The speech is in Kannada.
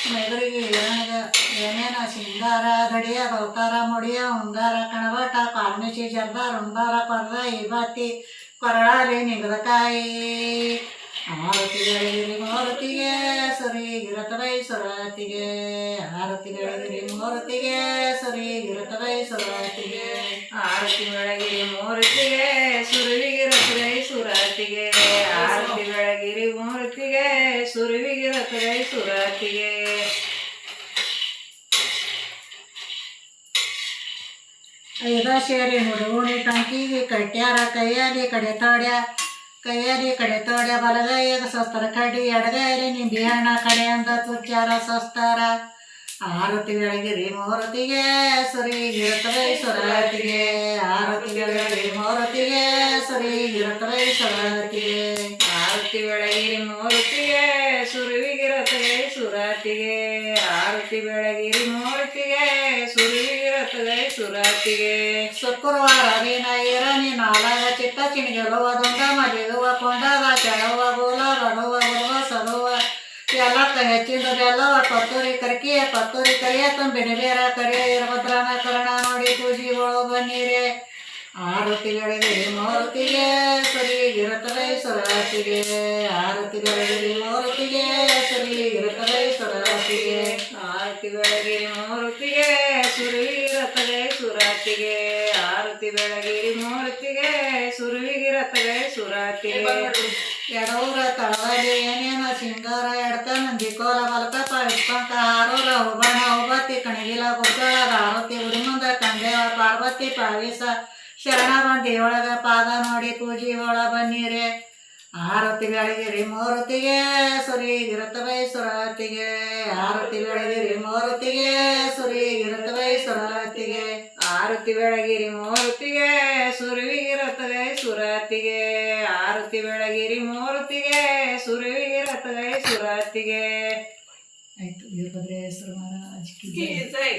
ಮೆದುರಿಗೆ ಏನೇನ ಸಿಂಗಾರ ಗಡಿಯ ಗೌತಾರ ಮುಡಿಯ ಉಂಗಾರ ಕಣಬಟ ಕಾಲ್ಮಿಶಿ ಜರ್ದಾರ ಉಂಗಾರ ಕೊರ್ದ ಇಬತ್ತಿ ಕೊರಳಾಲಿ ನಿಗದಕಾಯಿ ಆರತಿಗಳಿಗಿರಿ ಮೂರತಿಗೆ ಸುರಿಗಿರತವೈ ಸುರತಿಗೆ ಆರತಿಗಳಿಗಿರಿ ಮೂರತಿಗೆ ಸುರಿಗಿರತವೈ ಸುರತಿಗೆ ಆರತಿ ಬೆಳಗಿರಿ ಮೂರ್ತಿಗೆ ಸುರುವಿಗಿರತವೈ ಸುರತಿಗೆ ಆರತಿ ಬೆಳಗಿರಿ ಮೂರ್ತಿಗೆ ಸುರುವಿಗಿರತವೈ ಸುರತಿಗೆ ಐದ ಸೇರಿ ಹುಡುಗುಣಿ ಟಂಕಿಗೆ ಕಟ್ಯಾರ ಕೈಯಲ್ಲಿ ಕಡೆ ತೋಡ್ಯ ಬಲಗೈಯಾಗ ಸಸ್ತರ ಕಡಿ ಎಡಗೈಲಿ ನಿಂಬಿ ಹಣ್ಣ ಕಡೆ ಅಂತ ತುಚ್ಚಾರ ಸಸ್ತಾರ ಆರತಿ ಬೆಳಗಿರಿ ಮೂರತಿಗೆ ಸುರಿಗಿರತವೈ ಸುರತಿಗೆ ಆರತಿ ಬೆಳಗಿರಿ ಮೂರತಿಗೆ ಸುರಿಗಿರತವೈ ಸುರತಿಗೆ ಆರತಿ ಬೆಳಗಿರಿ ಮೂರ್ತಿಗೆ ಸುರುವಿಗಿರತವೈ ಸುರತಿಗೆ ಆರತಿ ಬೆಳಗಿರಿ ಮೂರ್ತಿಗೆ ಸುರುವಿಗಿರತವೈ ಸುರತಿಗೆ ಶುಕ್ರವಾರ ನೀನ ಇರನಿ ನಾಲಾಗ ಚಿತ್ತ ಚಿಣಿಗೆಲುವ ದುಂಡ ಮಲಿಗುವ ಕೊಂಡದ ಕೆಳವ ಗೋಲ ಬಡುವ ಬರುವ ಸಲುವ ಎಲ್ಲಕ್ಕ ಹೆಚ್ಚಿಂದ ಬೆಲ್ಲವ ಪತ್ತೂರಿ ಕರಿಯ ತುಂಬಿನ ಬೇರ ಕರಿಯ ಇರಭದ್ರನ ಕರ್ಣ ನೋಡಿ ಪೂಜಿಗಳು ಬನ್ನಿರೆ ಆರತಿ ಬೆಳಗಿರಿ ಮೂರತಿಗೆ ಸುರಿಗಿರತವೈ ಸುರತಿಗೆ ಆರತಿ ಬೆಳಗಿರಿ ಮೂರತಿಗೆ ಸುರಿಗಿರತವೈ ಸುರತಿಗೆ ಆರತಿ ಬೆಳಗಿರಿ ಮೂರ್ತಿಗೆ ಸುರುವಿಗಿರತವೈ ಸುರತಿಗೆ ಆರತಿ ಬೆಳಗಿರಿ ಮೂರ್ತಿಗೆ ಸುರುವಿಗಿರತವೈ ಸುರತಿಗೆ ಎಡೂರ ತಳದಲ್ಲಿ ಏನೇನ ಸಿಂಗಾರ ಎಡ್ಕ ನಂದಿಕೋಲ ಬಲ್ಕ ಪಂಕ ಹಾರೋಲ ಹುಬಣ ಹುಬತ್ತಿ ಕಣಗಿಲ ಗುಗ್ಗಳದ ಆರತಿ ಉಡಿಮುಂದ ಕಂದೇವ ಪಾರ್ವತಿ ಪಾವಿಸ ಶರಣ ಬಂದಿಯೊಳಗ ಪಾದ ನೋಡಿ ಪೂಜಿ ಒಳ ಬನ್ನಿರೆ ಆರತಿ ಬೆಳಗಿರಿ ಮೂರತಿಗೆ ಸುರಿಗಿರತವೈ ಸುರತಿಗೆ ಆರತಿ ಬೆಳಗಿರಿ ಮೂರತಿಗೆ ಸುರಿಗಿರತವೈ ಸುರತಿಗೆ ಆರತಿ ಬೆಳಗಿರಿ ಮೂರ್ತಿಗೆ ಸುರುವಿಗಿರತವೈ ಸುರತಿಗೆ ಆರತಿ ಬೆಳಗಿರಿ ಮೂರ್ತಿಗೆ ಸುರುವಿಗಿರತವೈ ಸುರತಿಗೆ ಆಯ್ತು ವೀರಭದ್ರೇಶ್ವರ ಮಹಾರಾಜ್ ಕಿ ಜೈ.